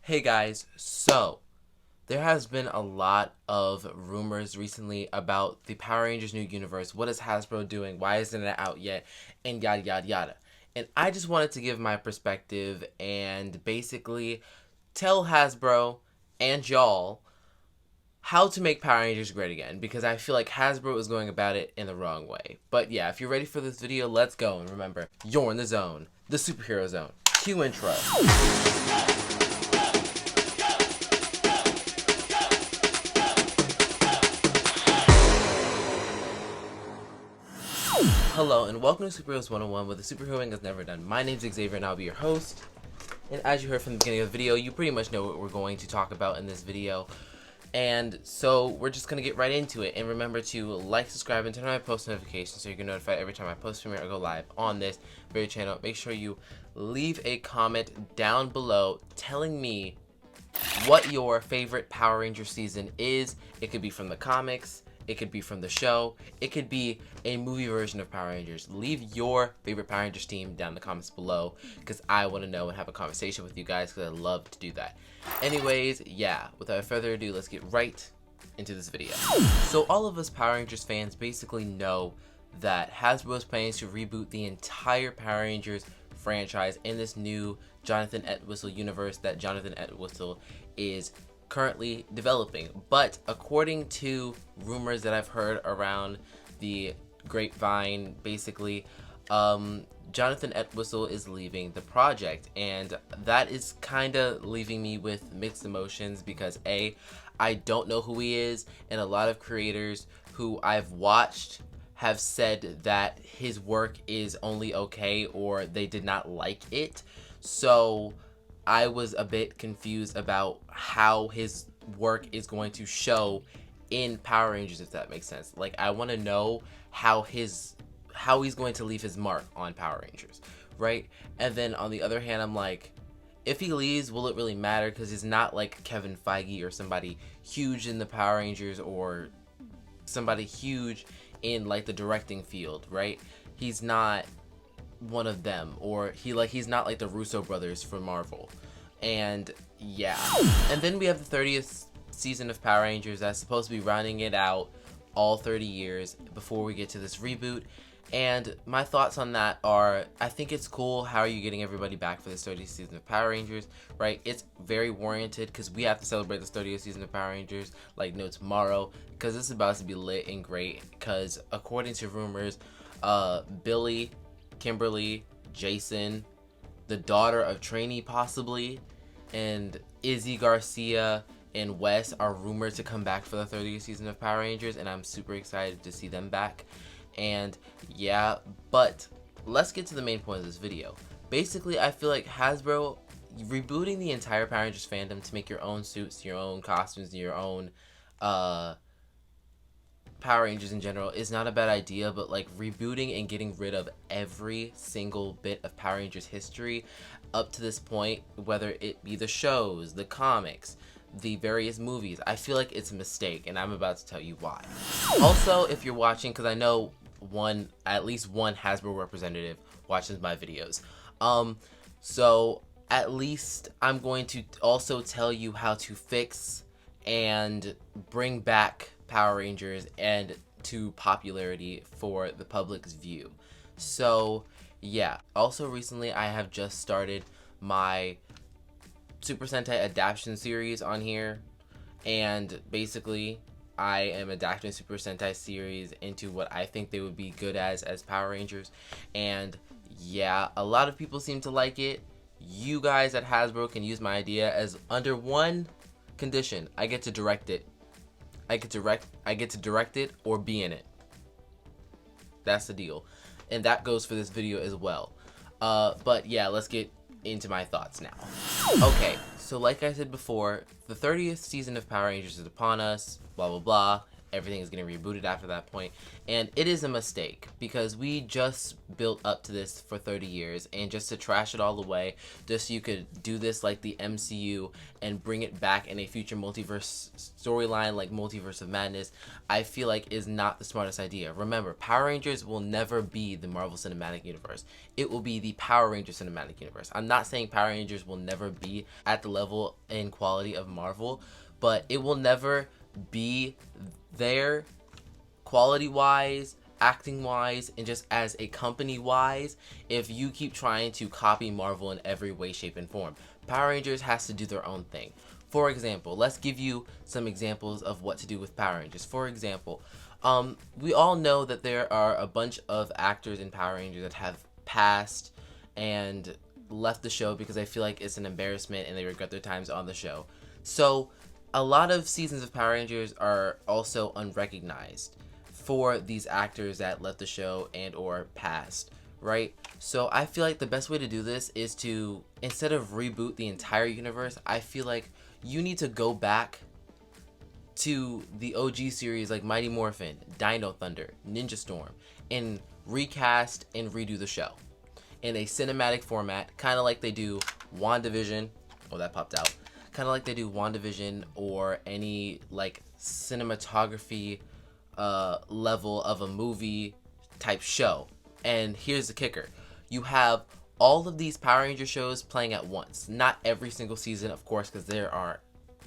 Hey guys, so there has been a lot of rumors recently about the Power Rangers new universe. What is Hasbro doing? Why isn't it out yet? And yada yada yada. And I just wanted to give my perspective and basically tell Hasbro and y'all how to make Power Rangers great again, because I feel like Hasbro is going about it in the wrong way. But yeah, if you're ready for this video, let's go. And remember, you're in the zone, the superhero zone. Cue intro. Hello and welcome to Superheroes 101, where the superheroing is never done. My name's Xavier and I'll be your host. And as you heard from the beginning of the video, you pretty much know what we're going to talk about in this video. And so we're just going to get right into it. And remember to like, subscribe, and turn on my post notifications so you can get notified every time I post, premiere, or go live on this very channel. Make sure you leave a comment down below telling me what your favorite Power Ranger season is. It could be from the comics. It could be from the show. It could be a movie version of Power Rangers. Leave your favorite Power Rangers team down in the comments below, because I want to know and have a conversation with you guys, because I love to do that. Anyways, yeah, without further ado, let's get right into this video. So all of us Power Rangers fans basically know that Hasbro is planning to reboot the entire Power Rangers franchise in this new Jonathan Entwistle universe that Jonathan Entwistle is currently developing. But according to rumors that I've heard around the grapevine, basically Jonathan Entwistle is leaving the project, and that is kind of leaving me with mixed emotions, because I don't know who he is, and a lot of creators who I've watched have said that his work is only okay, or they did not like it. So I was a bit confused about how his work is going to show in Power Rangers, if that makes sense. Like, I want to know how he's going to leave his mark on Power Rangers, right? And then on the other hand, I'm like, if he leaves, will it really matter? Because he's not like Kevin Feige or somebody huge in the Power Rangers, or somebody huge in like the directing field, right? He's not one of them, or he's not like the Russo brothers from Marvel. And yeah, and then we have the 30th season of Power Rangers that's supposed to be rounding it out, all 30 years before we get to this reboot. And my thoughts on that are, I think it's cool. How are you getting everybody back for this 30th season of Power Rangers, right? It's very warranted, because we have to celebrate this 30th season of Power Rangers like no tomorrow, because it's about to be lit and great. Because according to rumors, Billy, Kimberly, Jason, the daughter of Trainee possibly, and Izzy Garcia and Wes are rumored to come back for the 30th season of Power Rangers, and I'm super excited to see them back. And yeah, but let's get to the main point of this video. Basically, I feel like Hasbro rebooting the entire Power Rangers fandom to make your own suits, your own costumes, your own Power Rangers in general is not a bad idea, but like rebooting and getting rid of every single bit of Power Rangers history up to this point, whether it be the shows, the comics, the various movies, I feel like it's a mistake, and I'm about to tell you why. Also, if you're watching, because I know at least one Hasbro representative watches my videos, so at least I'm going to also tell you how to fix and bring back Power Rangers and to popularity for the public's view. So yeah, also recently I have just started my Super Sentai adaptation series on here, and basically I am adapting Super Sentai series into what I think they would be good as Power Rangers. And yeah, a lot of people seem to like it. You guys at Hasbro can use my idea as under one condition: I get to direct it. I get to direct it or be in it. That's the deal. And that goes for this video as well. But yeah, let's get into my thoughts now. Okay, so like I said before, the 30th season of Power Rangers is upon us, blah blah blah. everything is getting rebooted after that point. And it is a mistake because we just built up to this for 30 years, and just to trash it all away just so you could do this like the MCU and bring it back in a future multiverse storyline like Multiverse of Madness, I feel like is not the smartest idea. Remember, Power Rangers will never be the Marvel Cinematic Universe. It will be the Power Rangers Cinematic Universe. I'm not saying Power Rangers will never be at the level and quality of Marvel, but it will never be there quality wise, acting wise, and just as a company wise if you keep trying to copy Marvel in every way, shape, and form. Power Rangers has to do their own thing. For example, let's give you some examples of what to do with Power Rangers. For example, we all know that there are a bunch of actors in Power Rangers that have passed and left the show because I feel like it's an embarrassment and they regret their times on the show. So a lot of seasons of Power Rangers are also unrecognized for these actors that left the show and or passed, right? So I feel like the best way to do this is to, instead of reboot the entire universe, I feel like you need to go back to the OG series like Mighty Morphin, Dino Thunder, Ninja Storm, and recast and redo the show in a cinematic format, kind of like they do WandaVision. Oh, that popped out. Kind of like they do WandaVision or any like cinematography level of a movie type show. And here's the kicker. You have all of these Power Ranger shows playing at once. Not every single season, of course, because there are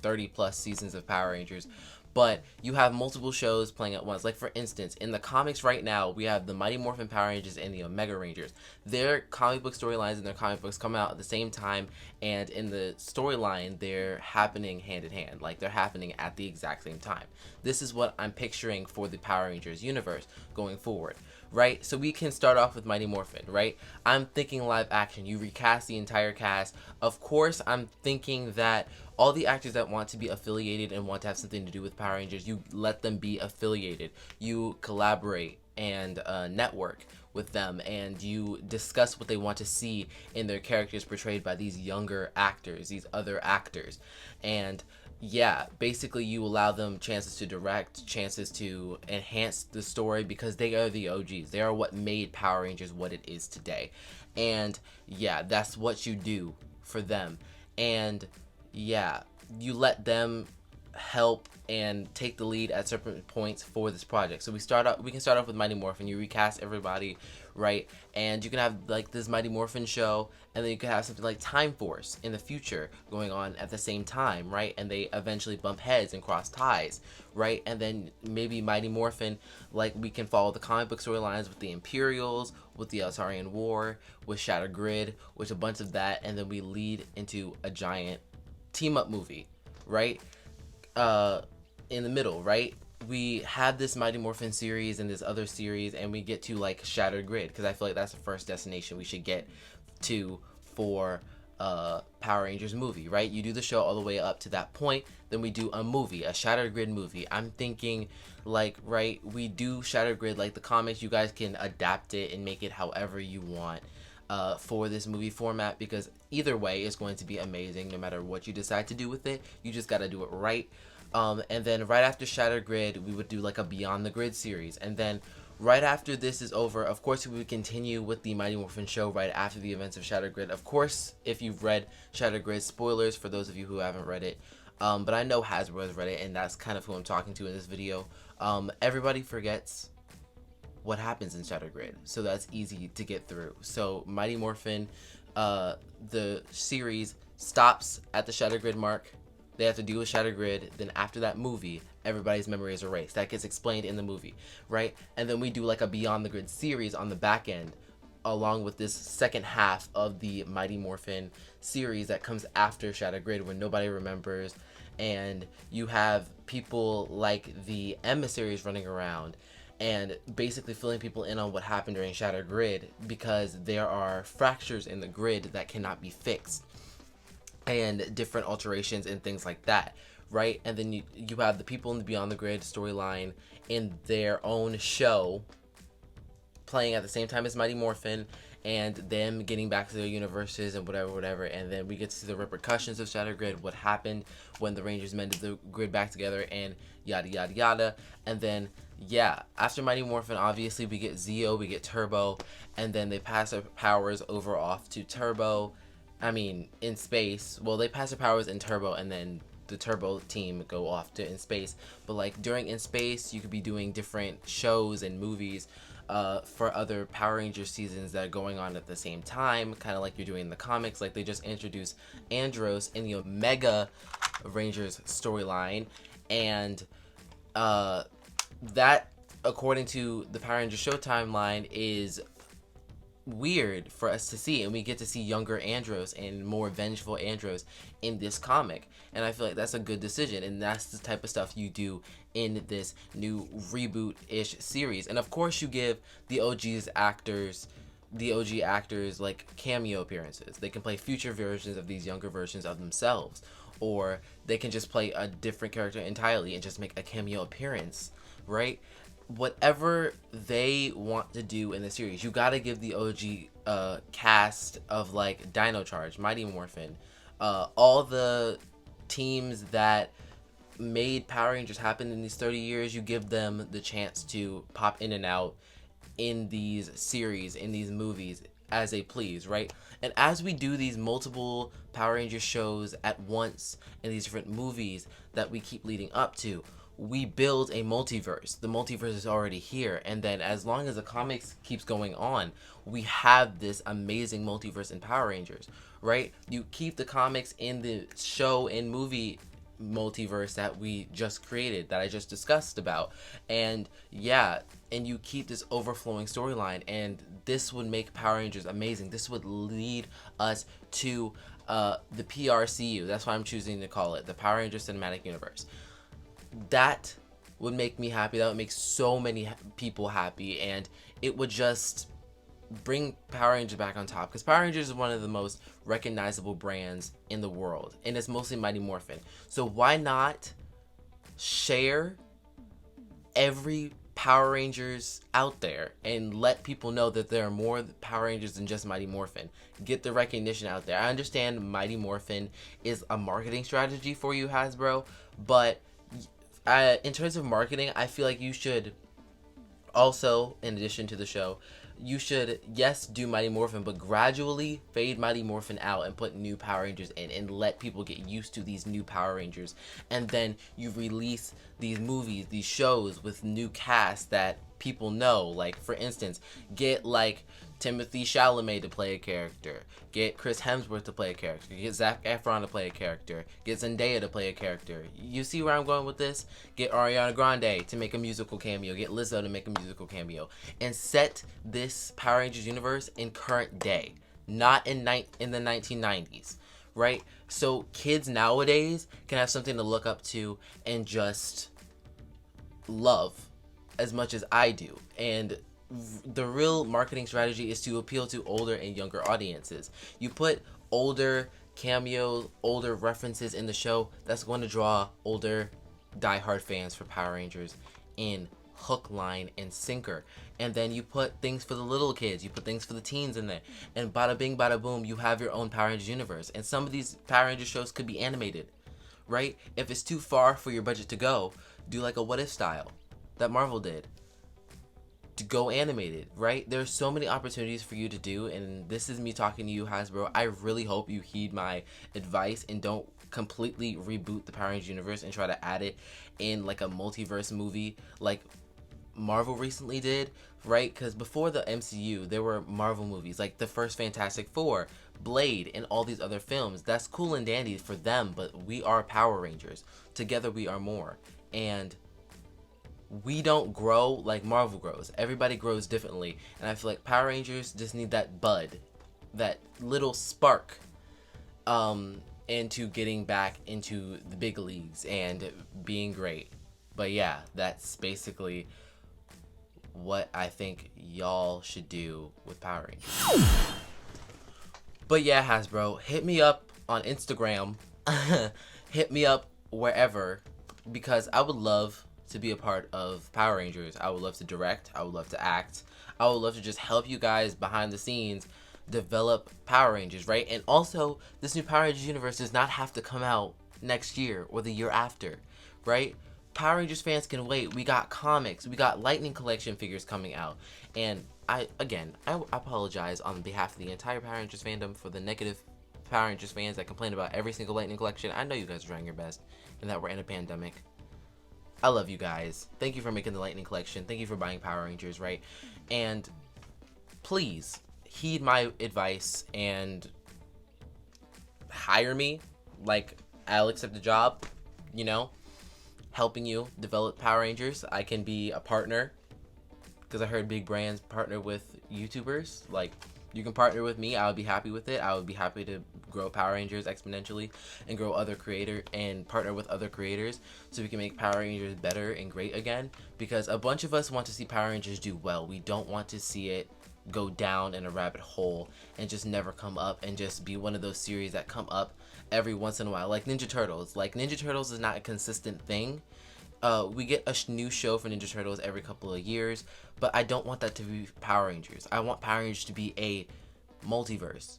30 plus seasons of Power Rangers. But you have multiple shows playing at once. Like, for instance, in the comics right now, we have the Mighty Morphin Power Rangers and the Omega Rangers. Their comic book storylines and their comic books come out at the same time, and in the storyline, they're happening hand in hand. Like, they're happening at the exact same time. This is what I'm picturing for the Power Rangers universe going forward, right? So we can start off with Mighty Morphin, right? I'm thinking live action. You recast the entire cast. Of course, I'm thinking that all the actors that want to be affiliated and want to have something to do with Power Rangers, you let them be affiliated. You collaborate and network with them, and you discuss what they want to see in their characters portrayed by these younger actors, these other actors. And yeah, basically you allow them chances to direct, chances to enhance the story, because they are the OGs. They are what made Power Rangers what it is today. And yeah, that's what you do for them. And yeah, you let them help and take the lead at certain points for this project. So we can start off with Mighty Morphin. You recast everybody, right? And you can have like this Mighty Morphin show, and then you could have something like Time Force in the future going on at the same time, right? And they eventually bump heads and cross ties, right? And then maybe Mighty Morphin, like we can follow the comic book storylines with the Imperials, with the Eltarian War, with Shattered Grid, with a bunch of that, and then we lead into a giant team up movie, right? In the middle, right? We have this Mighty Morphin series and this other series, and we get to like Shattered Grid, because I feel like that's the first destination we should get to for Power Rangers movie, right? You do the show all the way up to that point, then we do a movie, a Shattered Grid movie. I'm thinking like, right, we do Shattered Grid like the comics. You guys can adapt it and make it however you want for this movie format, because either way it's going to be amazing no matter what you decide to do with it. You just got to do it right. And then right after Shattered Grid, we would do like a Beyond the Grid series. And then right after this is over, of course, we would continue with the Mighty Morphin show right after the events of Shattered Grid. Of course, if you've read Shattered Grid, spoilers for those of you who haven't read it. But I know Hasbro has read it, and that's kind of who I'm talking to in this video. Everybody forgets what happens in Shattered Grid, so that's easy to get through. So Mighty Morphin, the series stops at the Shattered Grid mark. They have to deal with Shattered Grid. Then after that movie, everybody's memory is erased. That gets explained in the movie, right? And then we do like a Beyond the Grid series on the back end, along with this second half of the Mighty Morphin series that comes after Shattered Grid, where nobody remembers, and you have people like the emissaries running around and basically filling people in on what happened during Shattered Grid, because there are fractures in the grid that cannot be fixed, and different alterations and things like that, right? And then you have the people in the Beyond the Grid storyline in their own show playing at the same time as Mighty Morphin, and them getting back to their universes and whatever, and then we get to see the repercussions of Shattered Grid, what happened when the Rangers mended the grid back together, and yada yada yada. And then yeah, after Mighty Morphin, obviously we get Zeo, we get Turbo, and then they pass their powers over off to Turbo. I mean, in space. Well, they pass their powers in Turbo, and then the Turbo team go off to in space. But like during in space, you could be doing different shows and movies for other Power Rangers seasons that are going on at the same time, kind of like you're doing in the comics. Like they just introduced Andros in the Omega Rangers storyline, and that, according to the Power Rangers show timeline, is weird for us to see, and we get to see younger Andros and more vengeful Andros in this comic, and I feel like that's a good decision, and that's the type of stuff you do in this new reboot-ish series. And of course you give the OG actors like cameo appearances. They can play future versions of these younger versions of themselves, or they can just play a different character entirely and just make a cameo appearance, right? Whatever they want to do in the series, you gotta give the OG cast of like Dino Charge, Mighty Morphin, all the teams that made Power Rangers happen in these 30 years, you give them the chance to pop in and out in these series, in these movies, as they please, right? And as we do these multiple Power Rangers shows at once in these different movies that we keep leading up to, we build a multiverse. The multiverse is already here, and then as long as the comics keeps going on, we have this amazing multiverse in Power Rangers, right? You keep the comics in the show and movie multiverse that we just created, that I just discussed about, and yeah, and you keep this overflowing storyline, and this would make Power Rangers amazing. This would lead us to the PRCU. That's why I'm choosing to call it the Power Rangers Cinematic Universe. That would make me happy. That would make so many people happy, and it would just bring Power Rangers back on top, because Power Rangers is one of the most recognizable brands in the world, and it's mostly Mighty Morphin. So why not share every Power Rangers out there and let people know that there are more Power Rangers than just Mighty Morphin? Get the recognition out there. I understand Mighty Morphin is a marketing strategy for you, Hasbro, but in terms of marketing, I feel like you should also, in addition to the show, you should, yes, do Mighty Morphin, but gradually fade Mighty Morphin out and put new Power Rangers in, and let people get used to these new Power Rangers. And then you release these movies, these shows with new casts that people know. Like, for instance, get like Timothy Chalamet to play a character, get Chris Hemsworth to play a character, get Zac Efron to play a character, get Zendaya to play a character. You see where I'm going with this? Get Ariana Grande to make a musical cameo, get Lizzo to make a musical cameo, and set this Power Rangers universe in current day, not in the 1990s, right? So kids nowadays can have something to look up to and just love as much as I do. And the real marketing strategy is to appeal to older and younger audiences. You put older cameos, older references in the show, that's going to draw older diehard fans for Power Rangers in hook, line, and sinker. And then you put things for the little kids, you put things for the teens in there, and bada bing, bada boom, you have your own Power Rangers universe. And some of these Power Rangers shows could be animated, right? If it's too far for your budget to go, do like a What If style that Marvel did, to go animated, right? There's so many opportunities for you to do, and this is me talking to you, Hasbro. I really hope you heed my advice and don't completely reboot the Power Rangers universe and try to add it in like a multiverse movie like Marvel recently did, right? Because before the MCU, there were Marvel movies like the first Fantastic Four, Blade, and all these other films. That's cool and dandy for them, but we are Power Rangers. Together we are more. And we don't grow like Marvel grows. Everybody grows differently, and I feel like Power Rangers just need that bud, that little spark, into getting back into the big leagues and being great. But yeah, that's basically what I think y'all should do with Power Rangers. But yeah, Hasbro, hit me up on Instagram, hit me up wherever, because I would love to be a part of Power Rangers. I would love to direct, I would love to act, I would love to just help you guys behind the scenes develop Power Rangers, right? And also, this new Power Rangers universe does not have to come out next year or the year after, right? Power Rangers fans can wait. We got comics, we got Lightning Collection figures coming out, and I apologize on behalf of the entire Power Rangers fandom for the negative Power Rangers fans that complain about every single Lightning Collection. I know you guys are trying your best and that we're in a pandemic. I love you guys. Thank you for making the Lightning Collection. Thank you for buying Power Rangers, right? And please heed my advice and hire me. Like, I'll accept the job, you know, helping you develop Power Rangers. I can be a partner, because I heard big brands partner with YouTubers. Like, you can partner with me. I would be happy with it. I would be happy to grow Power Rangers exponentially and grow other creator and partner with other creators so we can make Power Rangers better and great again, because a bunch of us want to see Power Rangers do well. We don't want to see it go down in a rabbit hole and just never come up and just be one of those series that come up every once in a while, like Ninja Turtles. Like, Ninja Turtles is not a consistent thing. We get a new show for Ninja Turtles every couple of years, but I don't want that to be Power Rangers. I want Power Rangers to be a multiverse,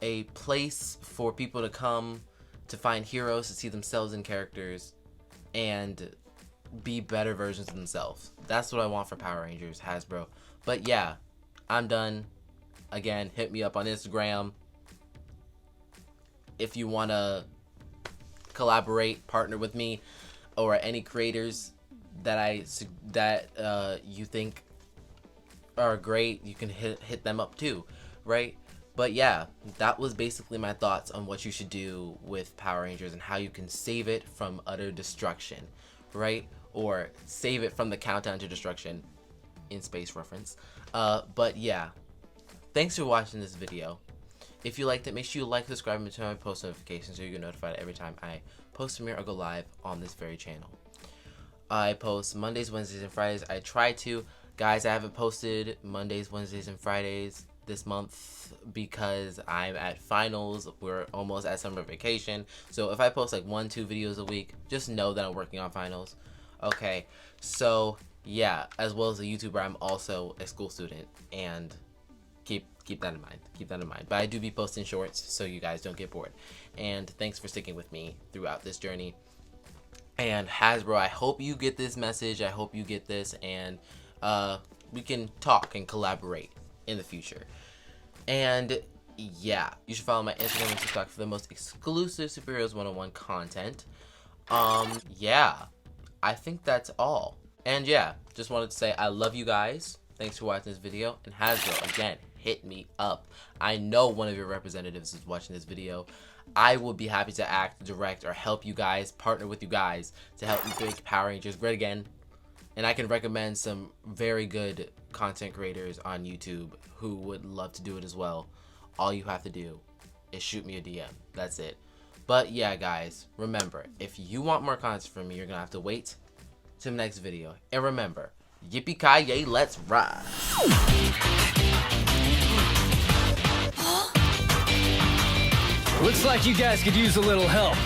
a place for people to come to find heroes, to see themselves in characters, and be better versions of themselves. That's what I want for Power Rangers, Hasbro. But yeah, I'm done. Again, hit me up on Instagram if you want to collaborate, partner with me, or any creators that you think are great. You can hit them up too, right? But yeah, that was basically my thoughts on what you should do with Power Rangers and how you can save it from utter destruction, right? Or save it from the countdown to destruction, in space reference. But yeah, thanks for watching this video. If you liked it, make sure you like, subscribe, and turn on my post notifications so you get notified every time I post, premiere, or go live on this very channel. I post Mondays, Wednesdays, and Fridays. I try to. Guys, I haven't posted Mondays, Wednesdays, and Fridays this month because I'm at finals. We're almost at summer vacation. So if I post like 1-2 videos a week, just know that I'm working on finals. Okay, so yeah, as well as a YouTuber, I'm also a school student, and keep that in mind. Keep that in mind. But I do be posting shorts so you guys don't get bored. And thanks for sticking with me throughout this journey. And Hasbro, I hope you get this message. I hope you get this, and we can talk and collaborate in the future. And yeah, you should follow my Instagram and TikTok for the most exclusive Superheroes 101 content. Yeah, I think that's all. And yeah, just wanted to say I love you guys. Thanks for watching this video. And Hasbro, again, hit me up. I know one of your representatives is watching this video. I will be happy to act, direct, or help you guys, partner with you guys to help you make Power Rangers great again. And I can recommend some very good content creators on YouTube who would love to do it as well. All you have to do is shoot me a DM. That's it. But yeah, guys, remember, if you want more content from me, you're going to have to wait till the next video. And remember, yippee-ki-yay, let's ride. Looks like you guys could use a little help.